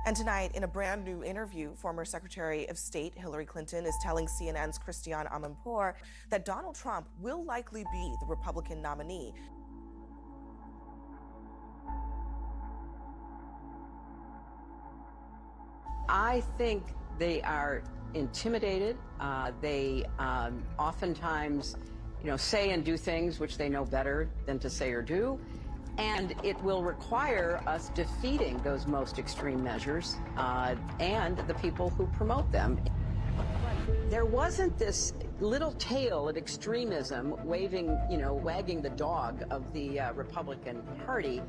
And tonight, in a brand new interview, former Secretary of State Hillary Clinton is telling CNN's Christiane Amanpour that Donald Trump will likely be the Republican nominee. I think they are intimidated. They oftentimes, say and do things which they know better than to say or do. And it will require us defeating those most extreme measures and the people who promote them. There wasn't this little tail of extremism wagging the dog of the Republican Party.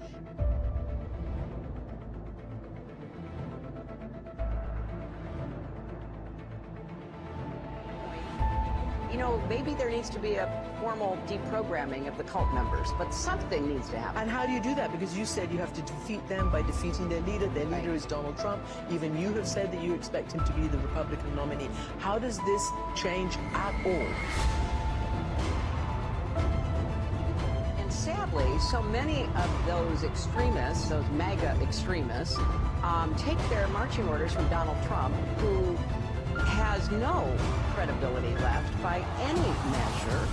Maybe there needs to be a formal deprogramming of the cult members, but something needs to happen. And how do you do that? Because you said you have to defeat them by defeating their leader. Their leader is Donald Trump. Even you have said that you expect him to be the Republican nominee. How does this change at all? And sadly, so many of those extremists, those MAGA extremists, take their marching orders from Donald Trump, who has no credibility left by any measure.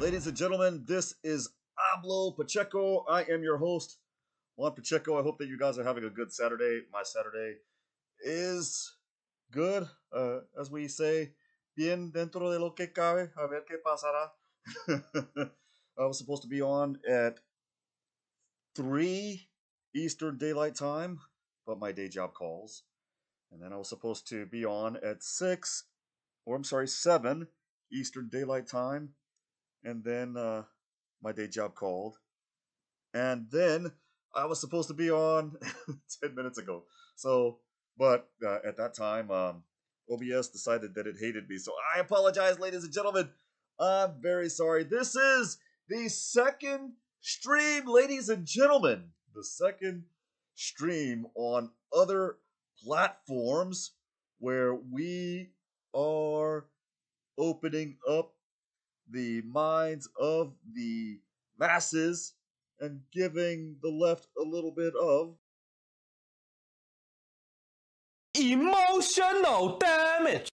Ladies and gentlemen, this is Pablo Pacheco. I am your host, Juan Pacheco. I hope that you guys are having a good Saturday. My Saturday is good, as we say, bien dentro de lo que cabe, a ver qué pasará. I was supposed to be on at 3 Eastern Daylight Time, but my day job calls. And then I was supposed to be on at 7 Eastern Daylight Time. And then my day job called. And then I was supposed to be on 10 minutes ago. But at that time, OBS decided that it hated me. So I apologize, ladies and gentlemen. I'm very sorry. This is the second stream, ladies and gentlemen. The second stream on other platforms where we are opening up the minds of the masses and giving the left a little bit of emotional damage.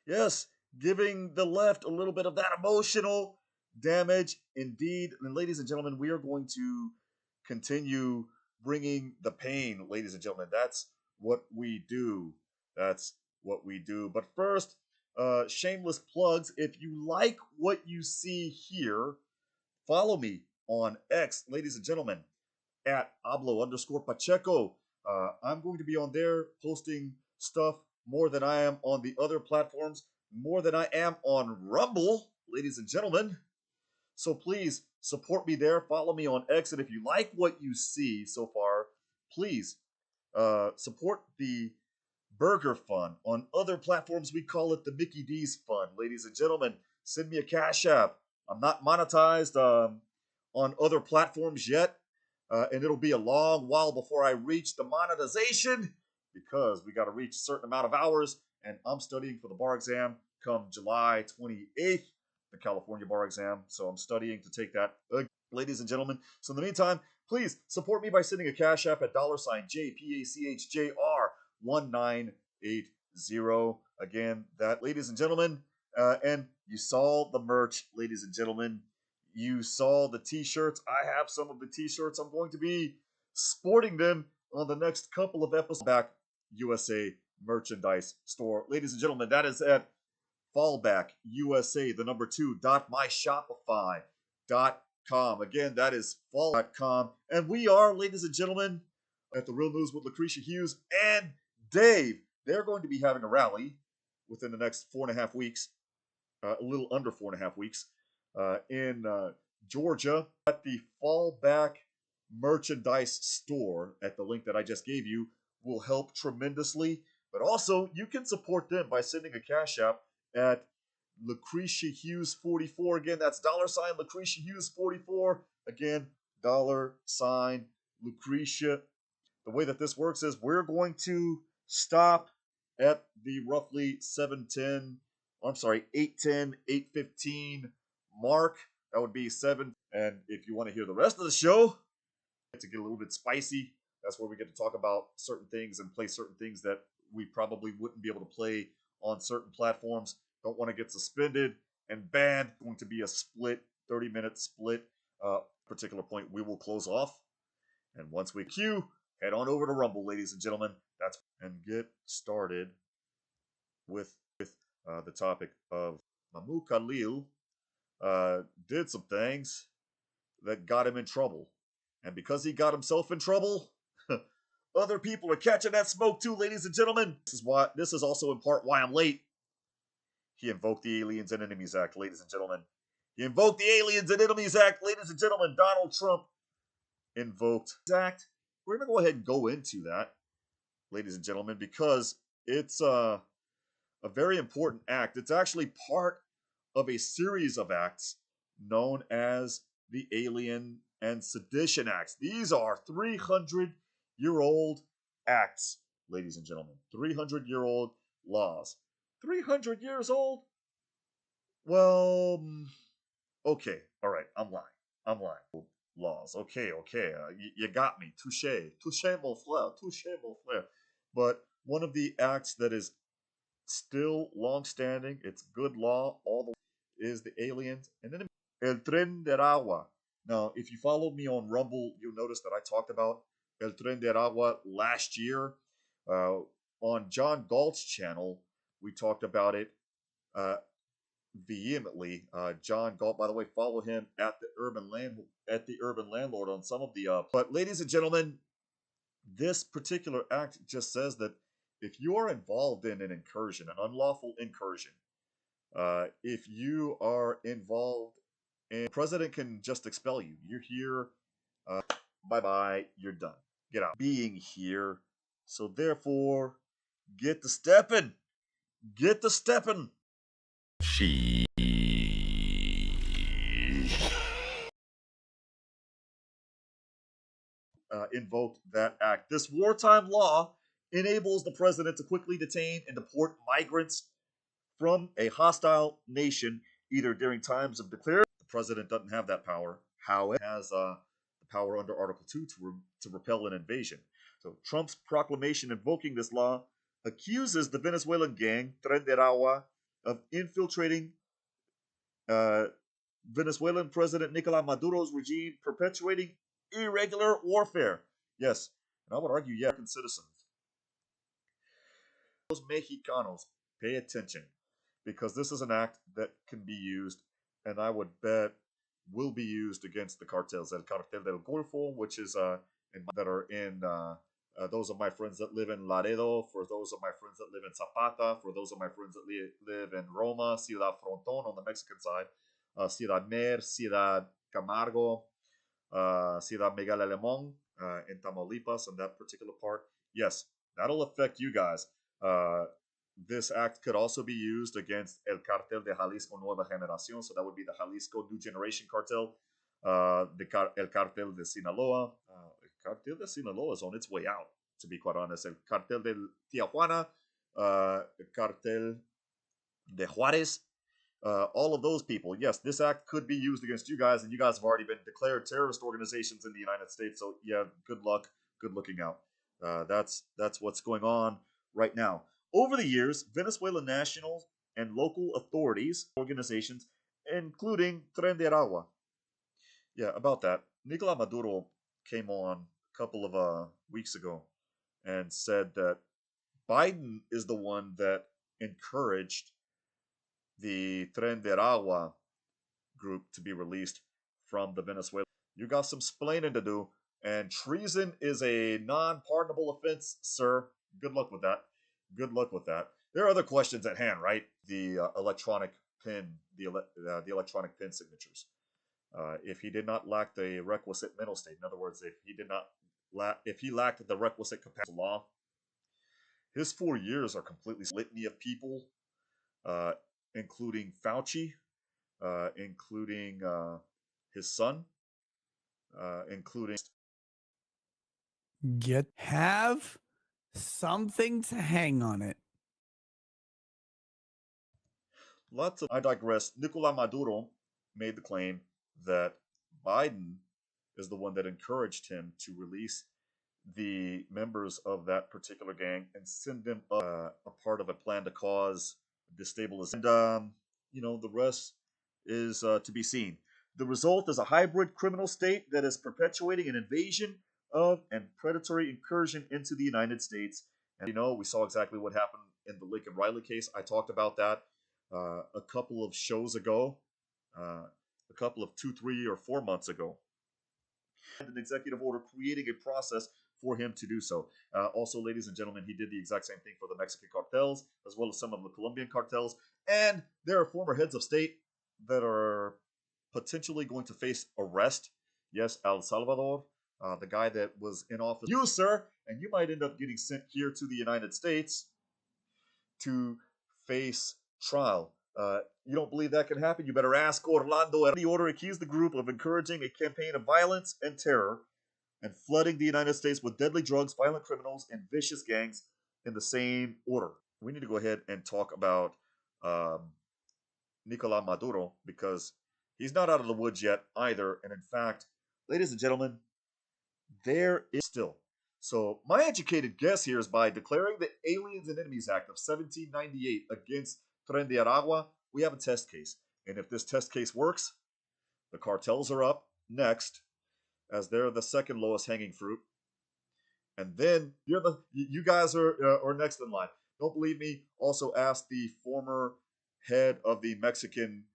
Yes, giving the left a little bit of that emotional damage indeed. And ladies and gentlemen, we are going to continue bringing the pain, ladies and gentlemen. That's what we do. That's what we do. But first, shameless plugs. If you like what you see here, follow me on X, ladies and gentlemen, at Pablo_Pacheco. I'm going to be on there posting stuff more than I am on the other platforms, more than I am on Rumble, ladies and gentlemen. So please support me there. Follow me on X. And if you like what you see so far, please support the Burger Fund. On other platforms, we call it the Mickey D's Fund. Ladies and gentlemen, send me a Cash App. I'm not monetized on other platforms yet, and it'll be a long while before I reach the monetization because we got to reach a certain amount of hours, and I'm studying for the bar exam come July 28th, the California bar exam, so I'm studying to take that, ladies and gentlemen. So in the meantime, please support me by sending a Cash App at $JPACHJR1980. Again, that, ladies and gentlemen, and you saw the merch, ladies and gentlemen. You saw the t-shirts. I have some of the t-shirts. I'm going to be sporting them on the next couple of episodes. Back USA merchandise store. Ladies and gentlemen, that is at Fallback USA, the number 2.myshopify.com. fall.com. Again, that is fall.com. And we are, ladies and gentlemen, at the Real News with Lucretia Hughes and Dave. They're going to be having a rally within the next 4.5 weeks, a little under 4.5 weeks, in Georgia at the Fallback merchandise store at the link that I just gave you will help tremendously. But also, you can support them by sending a cash app at Lucretia Hughes 44. Again, that's $ Lucretia Hughes 44. Again, $ Lucretia. The way that this works is we're going to stop at the roughly 7:10, I'm sorry, 8:10, 8:15 mark. That would be 7. And if you want to hear the rest of the show, to get a little bit spicy, that's where we get to talk about certain things and play certain things that we probably wouldn't be able to play on certain platforms. Don't want to get suspended and banned. Going to be a split, 30-minute split. Particular point we will close off. And once we cue, head on over to Rumble, ladies and gentlemen. And get started with the topic of Mahmoud Khalil did some things that got him in trouble. And because he got himself in trouble, other people are catching that smoke too, ladies and gentlemen. This is also in part why I'm late. He invoked the Aliens and Enemies Act, ladies and gentlemen. He invoked the Aliens and Enemies Act, ladies and gentlemen. Donald Trump invoked the act. We're going to go ahead and go into that, ladies and gentlemen, because it's a very important act. It's actually part of a series of acts known as the Alien and Sedition Acts. These are 300-year-old acts, ladies and gentlemen. 300-year-old laws. 300 years old? Well, okay. All right. I'm lying. Laws. Okay. You got me. Touché. Touché, mon frère. Touché, mon frère. But one of the acts that is still long-standing, it's good law, all the is the Aliens and then El Tren de Agua. Now, if you followed me on Rumble, you'll notice that I talked about El Tren de Agua last year. On John Galt's channel, we talked about it vehemently. John Galt, by the way, follow him at the Urban Landlord on some of the. But ladies and gentlemen, this particular act just says that if you are involved in an incursion, an unlawful incursion, if you are involved, and the president can just expel you. You're here. Bye-bye. You're done. Get out. Being here. So therefore, get to stepping. Get to stepping. She invoked that act. This wartime law enables the president to quickly detain and deport migrants from a hostile nation, either during times of declared. The president doesn't have that power. However, has the power under Article 2 to repel an invasion. So Trump's proclamation invoking this law accuses the Venezuelan gang Tren de Agua of infiltrating Venezuelan President Nicolas Maduro's regime, perpetuating irregular warfare. Yes, and I would argue, yeah, American citizens. Those Mexicanos, pay attention, because this is an act that can be used, and I would bet will be used against the cartels. El Cartel del Golfo, which is that are in those of my friends that live in Laredo, for those of my friends that live in Zapata, for those of my friends that live in Roma, Ciudad Fronton on the Mexican side, Ciudad Mer, Ciudad Camargo, Ciudad Miguel Alemón in Tamaulipas, and that particular part. Yes, that'll affect you guys. This act could also be used against El Cartel de Jalisco Nueva Generación, so that would be the Jalisco New Generation Cartel, El Cartel de Sinaloa. El Cartel de Sinaloa is on its way out, to be quite honest. El Cartel de Tijuana, El Cartel de Juarez, all of those people. Yes, this act could be used against you guys, and you guys have already been declared terrorist organizations in the United States, so yeah, good luck, good looking out. That's what's going on right now. Over the years, Venezuelan nationals and local authorities, organizations, including Tren de Agua. Yeah, about that. Nicolas Maduro came on a couple of weeks ago and said that Biden is the one that encouraged the Tren de Agua group to be released from the Venezuela. You got some splaining to do, and treason is a non-pardonable offense, sir. Good luck with that. Good luck with that. There are other questions at hand, right? The electronic pin, the electronic pin signatures. If he did not lack the requisite mental state, in other words, if he lacked the requisite capacity law, his 4 years are completely litany of people, including Fauci, including his son, including Have something to hang on it. lots of. I digress. Nicolas Maduro made the claim that Biden is the one that encouraged him to release the members of that particular gang and send them a part of a plan to cause destabilization. And, the rest is to be seen. The result is a hybrid criminal state that is perpetuating an invasion of and predatory incursion into the United States. And we saw exactly what happened in the Lincoln Riley case. I talked about that a couple of shows ago, a couple of 2, 3, or 4 months ago. An executive order creating a process for him to do so. Also, ladies and gentlemen, he did the exact same thing for the Mexican cartels, as well as some of the Colombian cartels. And there are former heads of state that are potentially going to face arrest. Yes, El Salvador, the guy that was in office. You, sir, and you might end up getting sent here to the United States to face trial. You don't believe that can happen? You better ask Orlando. The order accused the group of encouraging a campaign of violence and terror and flooding the United States with deadly drugs, violent criminals, and vicious gangs in the same order. We need to go ahead and talk about Nicolas Maduro because he's not out of the woods yet either. And in fact, ladies and gentlemen, there is still. So my educated guess here is by declaring the Aliens and Enemies Act of 1798 against Tren de Aragua, we have a test case. And if this test case works, the cartels are up next, as they're the second lowest hanging fruit. And then you guys are next in line. Don't believe me? Also ask the former head of the Mexican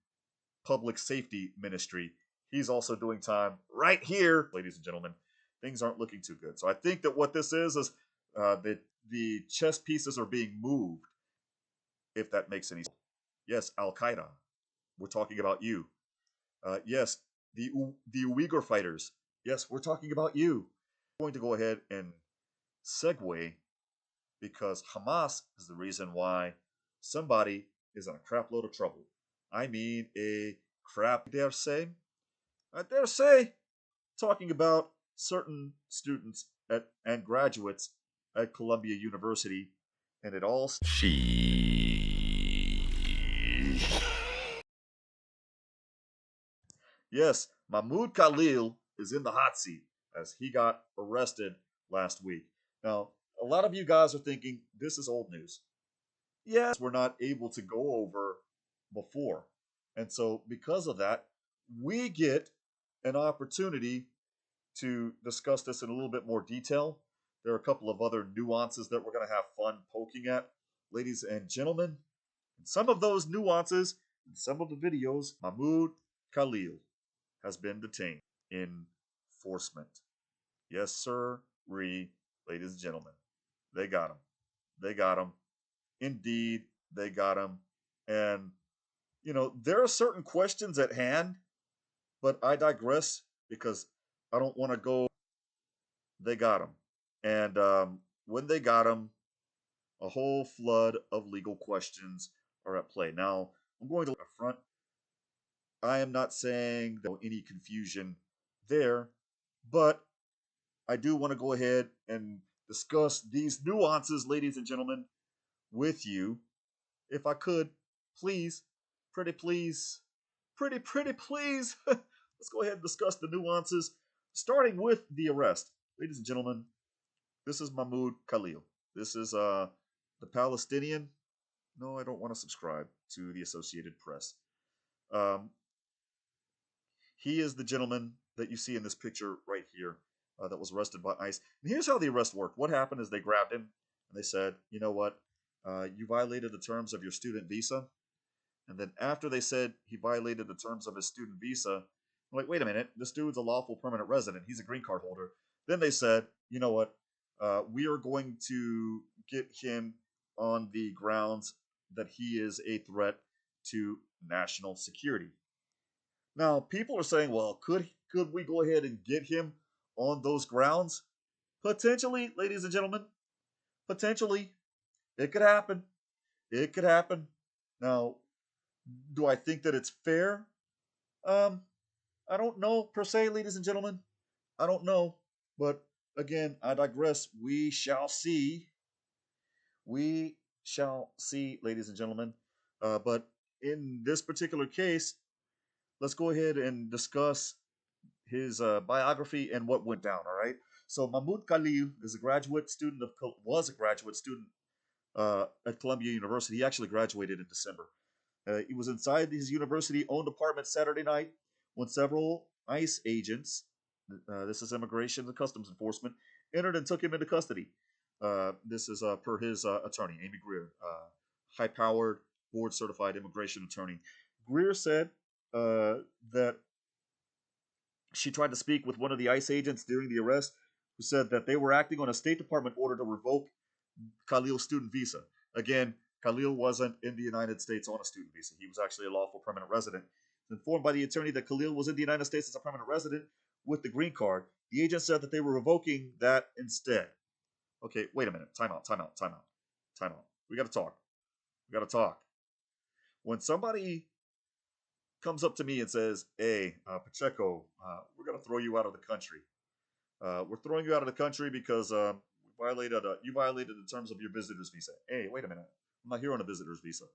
Public Safety Ministry. He's also doing time right here. Ladies and gentlemen, things aren't looking too good. So I think that what this is that the chess pieces are being moved, if that makes any sense. Yes, Al-Qaeda. We're talking about you. Yes, the Uyghur fighters. Yes, we're talking about you. I'm going to go ahead and segue because Hamas is the reason why somebody is in a crap load of trouble. I mean a crap, I dare say, talking about certain students and graduates at Columbia University, and it all... Yes, Mahmoud Khalil is in the hot seat as he got arrested last week. Now, a lot of you guys are thinking this is old news. Yes, we're not able to go over before. And so because of that, we get an opportunity to discuss this in a little bit more detail. There are a couple of other nuances that we're going to have fun poking at. Ladies and gentlemen, in some of those nuances, in some of the videos, Mahmoud Khalil has been detained. Enforcement. Yes, sir, ladies and gentlemen. They got him. They got him. Indeed, they got him. And, there are certain questions at hand, but I digress because I don't want to go. They got him. And when they got him, a whole flood of legal questions are at play. Now, I'm going to look up front. I am not saying there's any confusion there, but I do want to go ahead and discuss these nuances, ladies and gentlemen, with you. If I could, please, pretty please, pretty please, let's go ahead and discuss the nuances, starting with the arrest. Ladies and gentlemen, this is Mahmoud Khalil. This is the Palestinian. No, I don't want to subscribe to the Associated Press. He is the gentleman that you see in this picture right here that was arrested by ICE. And here's how the arrest worked. What happened is they grabbed him and they said, you know what? You violated the terms of your student visa. And then after they said he violated the terms of his student visa, I'm like, wait a minute, this dude's a lawful permanent resident. He's a green card holder. Then they said, you know what? We are going to get him on the grounds that he is a threat to national security. Now, people are saying, well, could we go ahead and get him on those grounds? Potentially, ladies and gentlemen, potentially. It could happen. It could happen. Now, do I think that it's fair? Um, I don't know per se, ladies and gentlemen. I don't know. But again, I digress. We shall see. We shall see, ladies and gentlemen. But in this particular case, let's go ahead and discuss his biography and what went down. All right. So Mahmoud Khalil is a graduate student of was a graduate student at Columbia University. He actually graduated in December. He was inside his university-owned apartment Saturday night when several ICE agents, this is Immigration and Customs Enforcement, entered and took him into custody. This is per his attorney, Amy Greer, high-powered, board-certified immigration attorney. Greer said that she tried to speak with one of the ICE agents during the arrest, who said that they were acting on a State Department order to revoke Khalil's student visa. Again, Khalil wasn't in the United States on a student visa. He was actually a lawful permanent resident. Informed by the attorney that Khalil was in the United States as a permanent resident with the green card, the agent said that they were revoking that instead. Okay, wait a minute. Time out. We got to talk. When somebody comes up to me and says, hey, Pacheco, we're going to throw you out of the country. We're throwing you out of the country because you violated the terms of your visitor's visa. Hey, wait a minute. I'm not here on a visitor's visa.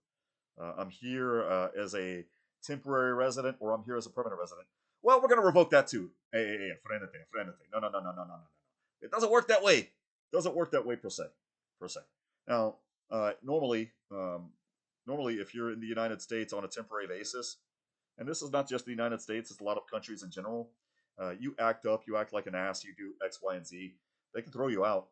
I'm here as a temporary resident, or I'm here as a permanent resident. Well, we're going to revoke that too. Hey, frenete. No. It doesn't work that way. It doesn't work that way per se. Now, normally, if you're in the United States on a temporary basis, and this is not just the United States, it's a lot of countries in general, you act up, you act like an ass, you do X, Y, and Z, they can throw you out.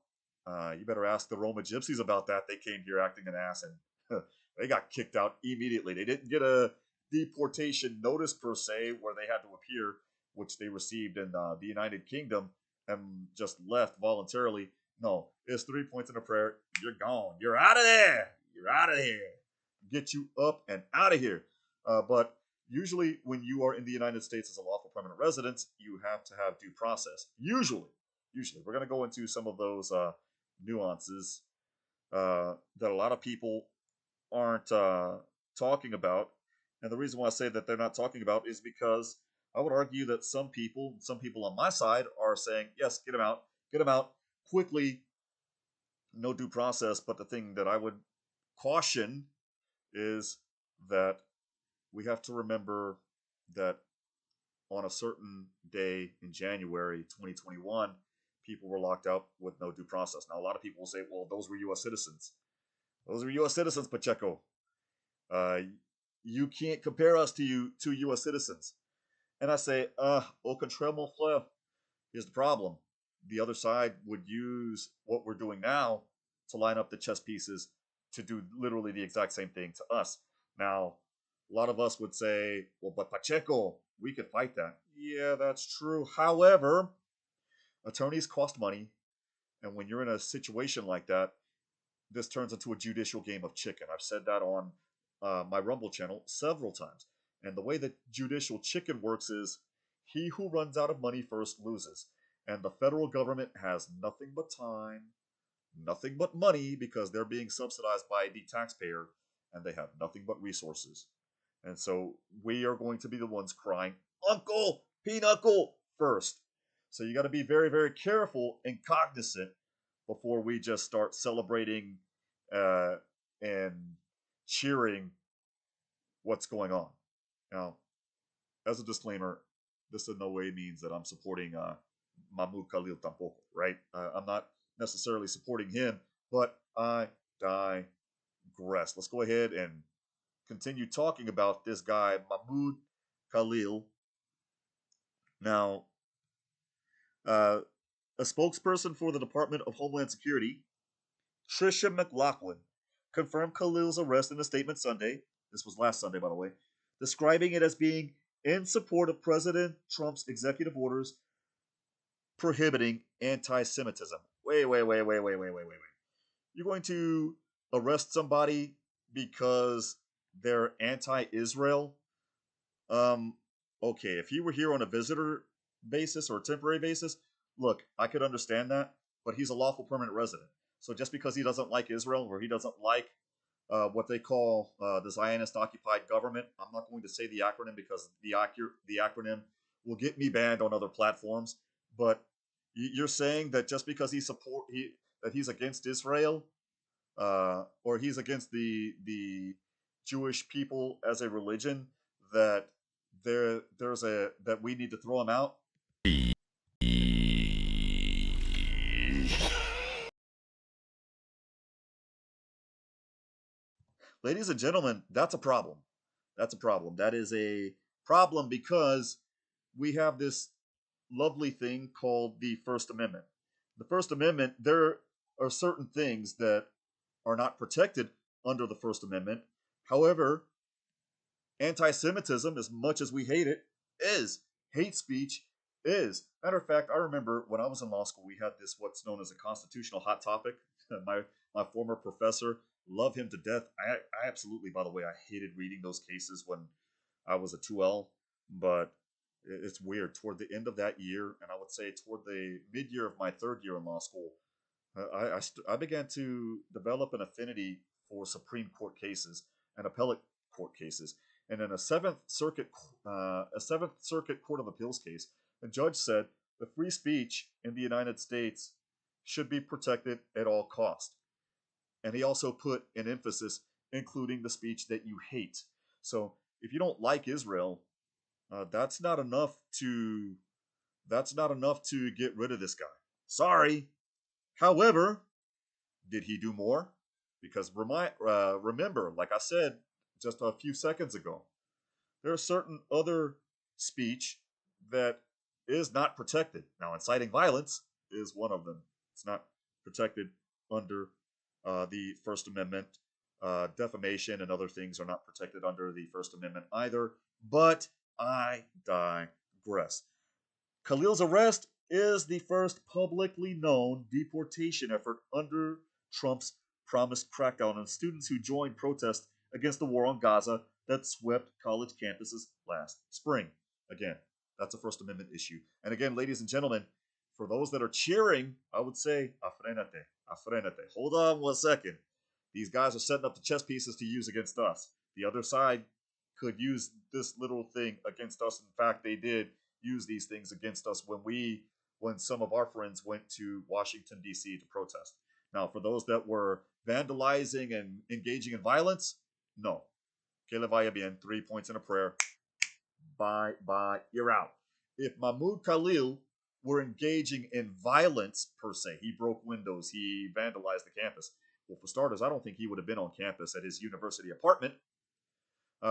You better ask the Roma Gypsies about that. They came here acting an ass, and they got kicked out immediately. They didn't get a deportation notice per se where they had to appear, which they received in the United Kingdom, and just left voluntarily. No, it's 3 points in a prayer. You're gone. You're out of there. Get you up and out of here. But usually when you are in the United States as a lawful permanent resident, you have to have due process. Usually. We're going to go into some of those nuances that a lot of people aren't talking about. And the reason why I say that they're not talking about is because I would argue that some people on my side are saying, yes, get him out quickly, no due process. But the thing that I would caution is that we have to remember that on a certain day in January 2021, people were locked up with no due process. Now, a lot of people will say, well, those were U.S. citizens. Those were U.S. citizens, Pacheco. You can't compare us to U.S. citizens. And I say, au contraire, mon frère. Here's the problem. The other side would use what we're doing now to line up the chess pieces to do literally the exact same thing to us. Now, a lot of us would say, well, but Pacheco, we could fight that. Yeah, that's true. However, attorneys cost money. And when you're in a situation like that, this turns into a judicial game of chicken. I've said that on my Rumble channel several times. And the way that judicial chicken works is he who runs out of money first loses. And the federal government has nothing but time, nothing but money, because they're being subsidized by the taxpayer, and they have nothing but resources. And so we are going to be the ones crying, Uncle, Pinochle, first. So you got to be very, very careful and cognizant before we just start celebrating and cheering what's going on. Now, as a disclaimer, this in no way means that I'm supporting Mahmoud Khalil tampoco, right? I'm not necessarily supporting him, but I digress. Let's go ahead and continue talking about this guy, Mahmoud Khalil. Now, a spokesperson for the Department of Homeland Security, Tricia McLaughlin, confirmed Khalil's arrest in a statement Sunday. This was last Sunday, by the way, describing it as being in support of President Trump's executive orders prohibiting anti-Semitism. Wait. You're going to arrest somebody because they're anti-Israel? Um, okay, if he were here on a visitor basis or a temporary basis, look, I could understand that, but he's a lawful permanent resident. So just because he doesn't like Israel or he doesn't like what they call the Zionist occupied government, I'm not going to say the acronym because the acronym will get me banned on other platforms. But you're saying that just because that he's against Israel or he's against the Jewish people as a religion, that there's a that we need to throw him out. Ladies and gentlemen, that's a problem. That's a problem. That is a problem because we have this lovely thing called the First Amendment. The First Amendment, there are certain things that are not protected under the First Amendment. However, anti-Semitism, as much as we hate it, is. Hate speech is. Matter of fact, I remember when I was in law school, we had this what's known as a constitutional hot topic. My former professor, love him to death. I absolutely, by the way, I hated reading those cases when I was a 2L, but it's weird. Toward the end of that year, and I would say toward the mid-year of my third year in law school, I began to develop an affinity for Supreme Court cases and appellate court cases. And in a Seventh Circuit Court of Appeals case, the judge said the free speech in the United States should be protected at all cost. And he also put an emphasis, including the speech that you hate. So if you don't like Israel, that's not enough to get rid of this guy. Sorry. However, did he do more? Because remember, like I said just a few seconds ago, there are certain other speech that is not protected. Now, inciting violence is one of them. It's not protected under the First Amendment. Defamation and other things are not protected under the First Amendment either. But I digress. Khalil's arrest is the first publicly known deportation effort under Trump's promised crackdown on students who joined protests against the war on Gaza that swept college campuses last spring. Again, that's a First Amendment issue. And again, ladies and gentlemen, for those that are cheering, I would say, afrenate. Hold on 1 second. These guys are setting up the chess pieces to use against us. The other side could use this little thing against us. In fact, they did use these things against us when some of our friends went to Washington, D.C. to protest. Now, for those that were vandalizing and engaging in violence, no. Que le vaya bien, 3 points and a prayer. Bye, you're out. If Mahmoud Khalil were engaging in violence, per se, he broke windows, he vandalized the campus. Well, for starters, I don't think he would have been on campus at his university apartment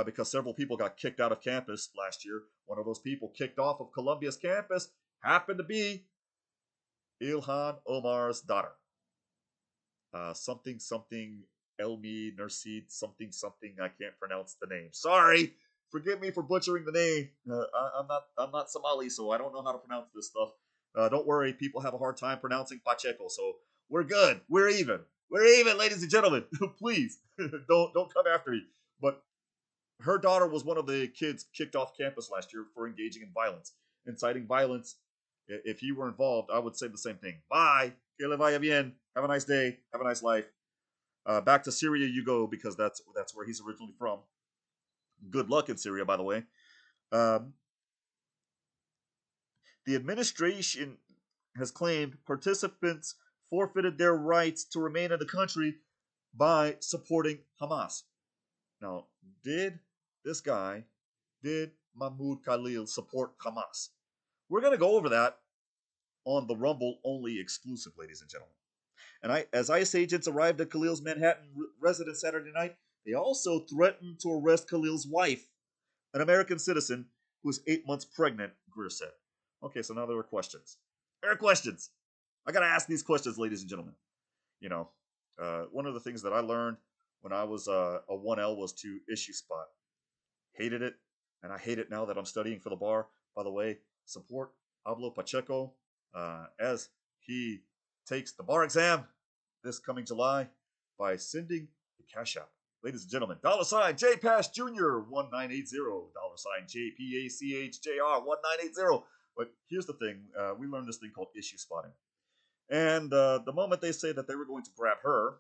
because several people got kicked out of campus last year. One of those people kicked off of Columbia's campus happened to be Ilhan Omar's daughter. Something Elmi Nursid something. I can't pronounce the name. Sorry, forgive me for butchering the name. I'm not Somali, so I don't know how to pronounce this stuff. Don't worry, people have a hard time pronouncing Pacheco, so we're good. We're even, ladies and gentlemen. Please don't come after me. But her daughter was one of the kids kicked off campus last year for engaging in violence, inciting violence. If he were involved, I would say the same thing. Bye. Que le vaya bien. Have a nice day. Have a nice life. Back to Syria you go because that's where he's originally from. Good luck in Syria, by the way. The administration has claimed participants forfeited their rights to remain in the country by supporting Hamas. Now, did Mahmoud Khalil support Hamas? We're going to go over that on the Rumble only exclusive, ladies and gentlemen. And as ICE agents arrived at Khalil's Manhattan residence Saturday night, they also threatened to arrest Khalil's wife, an American citizen who was 8 months pregnant, Greer said. Okay, so now there are questions. There are questions. I got to ask these questions, ladies and gentlemen. You know, one of the things that I learned when I was a 1L was to issue spot. Hated it. and I hate it now that I'm studying for the bar. By the way, support Pablo Pacheco as he takes the bar exam this coming July by sending the Cash App. Ladies and gentlemen, $ JPash Jr. 1980, JPACHJR 1980. But here's the thing, we learned this thing called issue spotting. And the moment they say that they were going to grab her,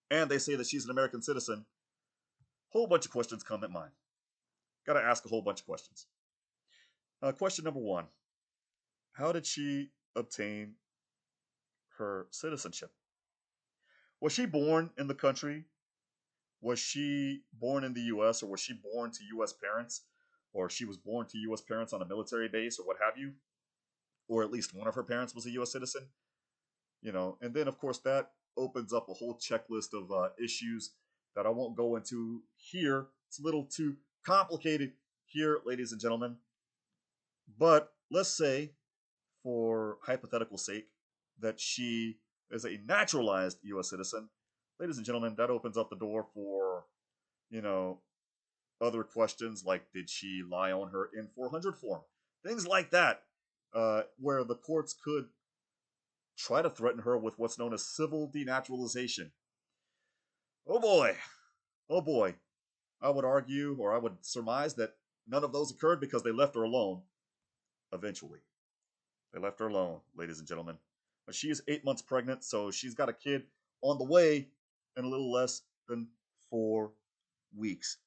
and they say that she's an American citizen, a whole bunch of questions come at mind. Got to ask a whole bunch of questions. Question number one, how did she obtain her citizenship? Was she born in the country? Was she born in the U.S., or was she born to U.S. parents? Or she was born to U.S. parents on a military base or what have you? Or at least one of her parents was a U.S. citizen? And then, of course, that opens up a whole checklist of issues that I won't go into here. It's a little too complicated here, ladies and gentlemen. But let's say, for hypothetical sake, that she is a naturalized U.S. citizen. Ladies and gentlemen, that opens up the door for, other questions like, did she lie on her N-400 form? Things like that, where the courts could try to threaten her with what's known as civil denaturalization. Oh boy. Oh boy. I would argue, or I would surmise, that none of those occurred because they left her alone eventually. They left her alone, ladies and gentlemen. But she is 8 months pregnant, so she's got a kid on the way in a little less than 4 weeks.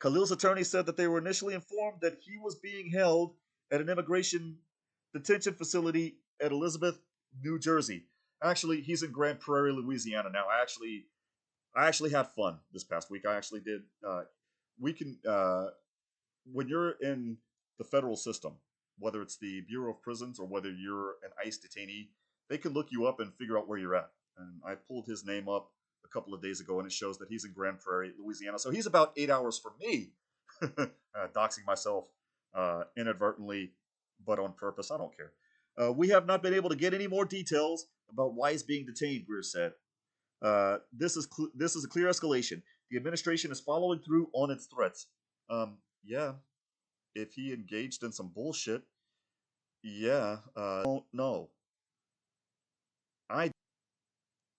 Khalil's attorney said that they were initially informed that he was being held at an immigration detention facility at Elizabeth, New Jersey. Actually, he's in Grand Prairie, Louisiana now. I actually had fun this past week. I actually did. When you're in the federal system, whether it's the Bureau of Prisons or whether you're an ICE detainee, they can look you up and figure out where you're at. And I pulled his name up a couple of days ago, and it shows that he's in Grand Prairie, Louisiana. So he's about 8 hours from me, doxing myself inadvertently, but on purpose. I don't care. We have not been able to get any more details about why he's being detained, Greer said. This is a clear escalation. The administration is following through on its threats. Yeah, if he engaged in some bullshit, yeah, don't know.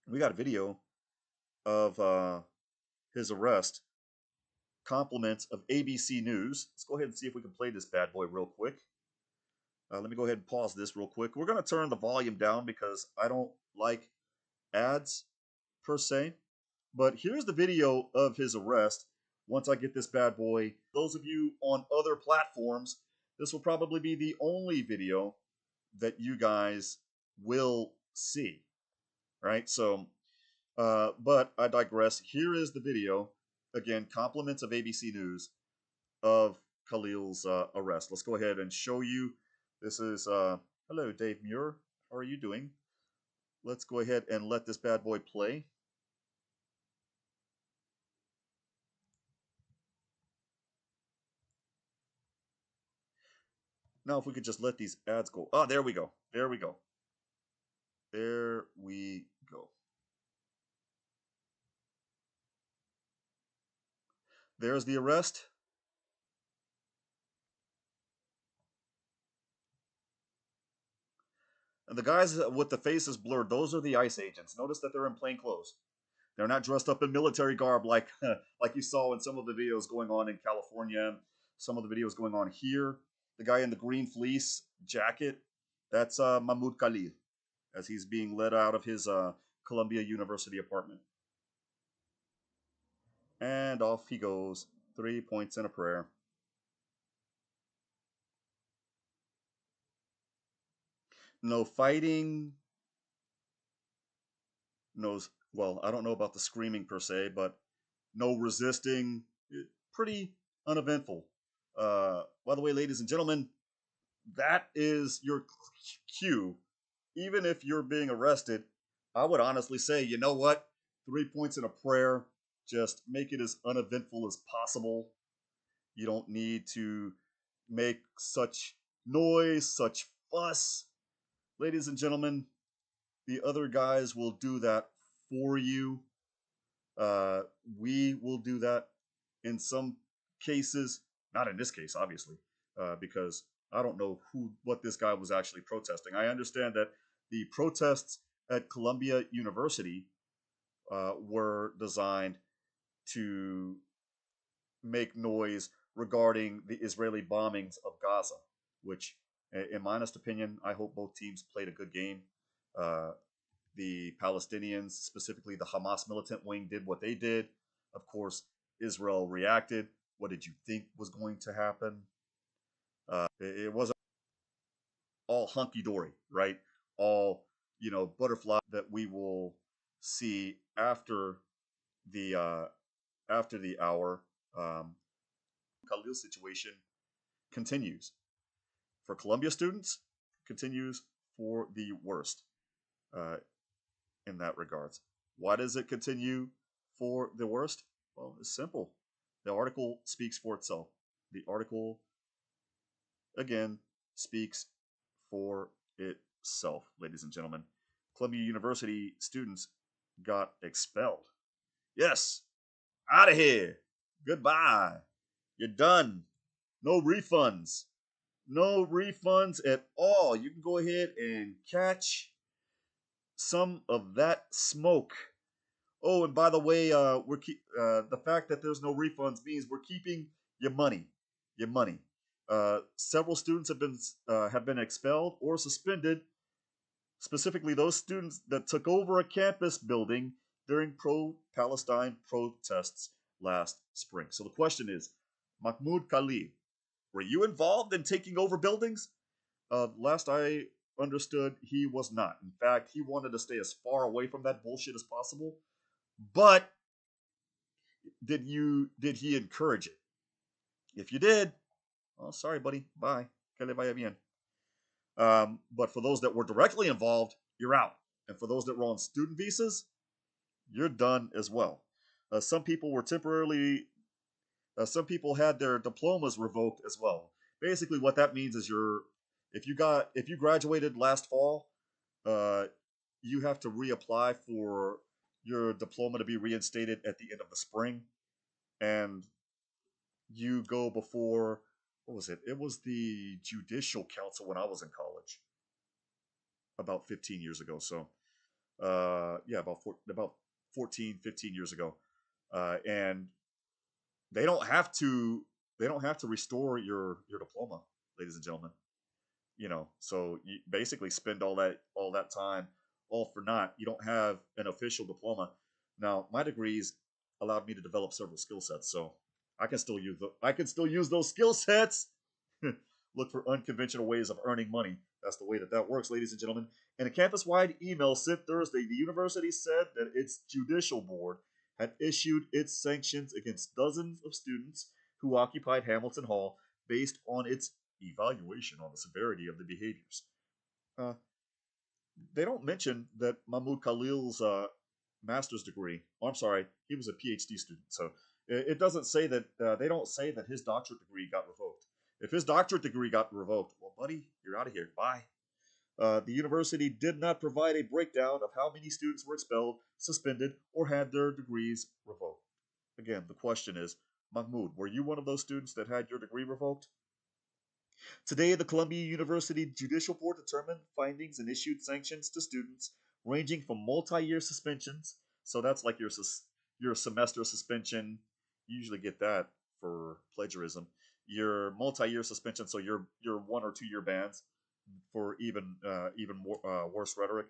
We got a video of his arrest. Compliments of ABC News. Let's go ahead and see if we can play this bad boy real quick. Let me go ahead and pause this real quick. We're going to turn the volume down because I don't like ads per se. But here's the video of his arrest. Once I get this bad boy, those of you on other platforms, this will probably be the only video that you guys will see. Right? So, but I digress. Here is the video. Again, compliments of ABC News of Khalil's arrest. Let's go ahead and show you. This is, hello, Dave Muir. How are you doing? Let's go ahead and let this bad boy play. Now, if we could just let these ads go. Oh, there we go. There we go. There we go. There's the arrest. And the guys with the faces blurred, those are the ICE agents. Notice that they're in plain clothes. They're not dressed up in military garb like you saw in some of the videos going on in California, some of the videos going on here. The guy in the green fleece jacket, that's Mahmoud Khalil, as he's being led out of his Columbia University apartment. And off he goes. 3 points and a prayer. No fighting. No, well, I don't know about the screaming per se, but no resisting. Pretty uneventful. By the way, ladies and gentlemen, that is your cue. Even if you're being arrested, I would honestly say, you know what? 3 points and a prayer. Just make it as uneventful as possible. You don't need to make such noise, such fuss. Ladies and gentlemen, the other guys will do that for you. We will do that in some cases, Not in this case, obviously, because I don't know what this guy was actually protesting. I understand that the protests at Columbia University were designed to make noise regarding the Israeli bombings of Gaza, which, in my honest opinion, I hope both teams played a good game. Uh, the Palestinians, specifically the Hamas militant wing, did what they did. Of course, Israel reacted. What did you think was going to happen? It wasn't all hunky dory, right? All butterfly that we will see the after the hour. Khalil situation continues for Columbia students, continues for the worst uh, in that regards. Why does it continue for the worst? Well, it's simple. The article speaks for itself. The article, again, speaks for itself, ladies and gentlemen. Columbia University students got expelled. Yes, out of here. Goodbye. You're done. No refunds. No refunds at all. You can go ahead and catch some of that smoke. Oh, and by the way, the fact that there's no refunds means we're keeping your money. Your money. Several students have been expelled or suspended. Specifically, those students that took over a campus building during pro-Palestine protests last spring. So the question is, Mahmoud Khalil, were you involved in taking over buildings? Last I understood, he was not. In fact, he wanted to stay as far away from that bullshit as possible. But did he encourage it? If you did, oh, sorry, buddy. Bye. Que le vaya bien. But for those that were directly involved, you're out. And for those that were on student visas, you're done as well. Some people were temporarily. Some people had their diplomas revoked as well. Basically, what that means is if you graduated last fall, uh, you have to reapply for your diploma to be reinstated at the end of the spring, and you go before, what was it? It was the Judicial Council when I was in college, about 15 years ago. So, yeah, about 14, 15 years ago, and they don't have to restore your diploma, ladies and gentlemen. So you basically spend all that time all for naught. You don't have an official diploma. Now, my degrees allowed me to develop several skill sets, so I can still use those skill sets. Look for unconventional ways of earning money. That's the way that works, ladies and gentlemen. In a campus-wide email sent Thursday, the university said that its judicial board had issued its sanctions against dozens of students who occupied Hamilton Hall based on its evaluation on the severity of the behaviors. Uh, they don't mention that Mahmoud Khalil's master's degree. Oh, I'm sorry, he was a PhD student. So it doesn't say that. They don't say that his doctorate degree got revoked. If his doctorate degree got revoked, well, buddy, you're out of here. Bye. The university did not provide a breakdown of how many students were expelled, suspended, or had their degrees revoked. Again, the question is, Mahmoud, were you one of those students that had your degree revoked? Today, the Columbia University Judicial Board determined findings and issued sanctions to students ranging from multi-year suspensions. So that's like your semester suspension. You usually get that for plagiarism. Your multi-year suspension, so your 1 or 2 year bans for even more worse rhetoric.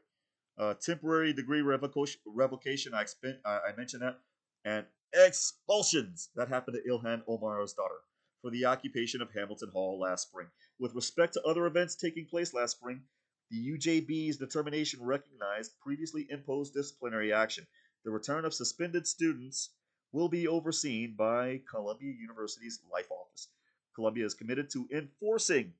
Temporary degree revocation. I mentioned that, and expulsions that happened to Ilhan Omar's daughter for the occupation of Hamilton Hall last spring. With respect to other events taking place last spring, the UJB's determination recognized previously imposed disciplinary action. The return of suspended students will be overseen by Columbia University's Life Office. Columbia is committed to enforcing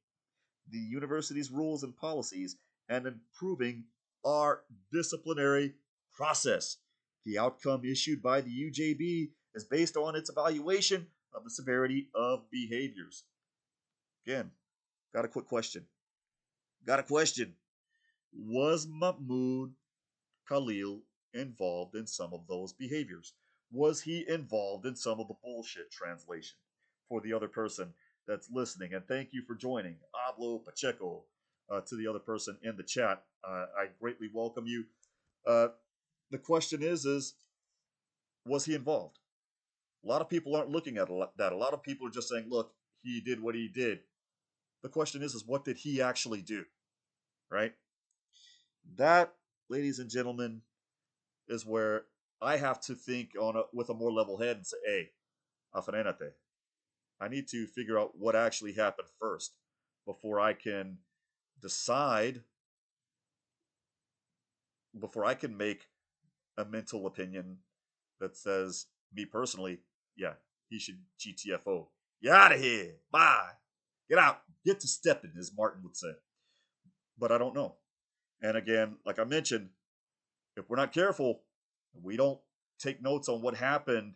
the university's rules and policies and improving our disciplinary process. The outcome issued by the UJB is based on its evaluation of the severity of behaviors. Again, got a quick question. Was Mahmoud Khalil involved in some of those behaviors? Was he involved in some of the bullshit translation? for the other person that's listening. And thank you for joining Pablo Pacheco, to the other person in the chat. I greatly welcome you. The question is, was he involved? A lot of people aren't looking at that. A lot of people are just saying, look, he did what he did. The question is what did he actually do? Right? That, ladies and gentlemen, is where I have to think with a more level head and say, hey, afrenate. I need to figure out what actually happened first before I can decide, before I can make a mental opinion that says, me personally, yeah, he should GTFO. Get out of here. Bye. Get out. Get to stepping, as Martin would say. But I don't know. And again, like I mentioned, if we're not careful, we don't take notes on what happened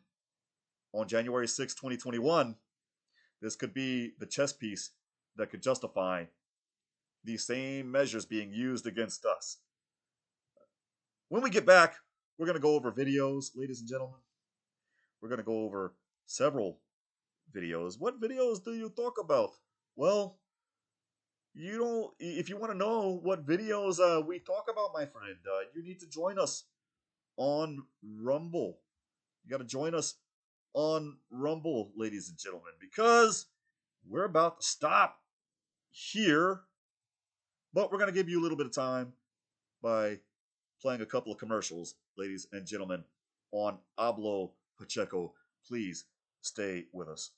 on January 6, 2021, this could be the chess piece that could justify these same measures being used against us. When we get back, we're going to go over videos, ladies and gentlemen. We're going to go over several videos. What videos do you talk about? Well, you don't. If you want to know what videos we talk about, my friend, you need to join us on Rumble. You got to join us on Rumble, ladies and gentlemen, because we're about to stop here, but we're going to give you a little bit of time by playing a couple of commercials, ladies and gentlemen, on Pablo Pacheco. Please stay with us.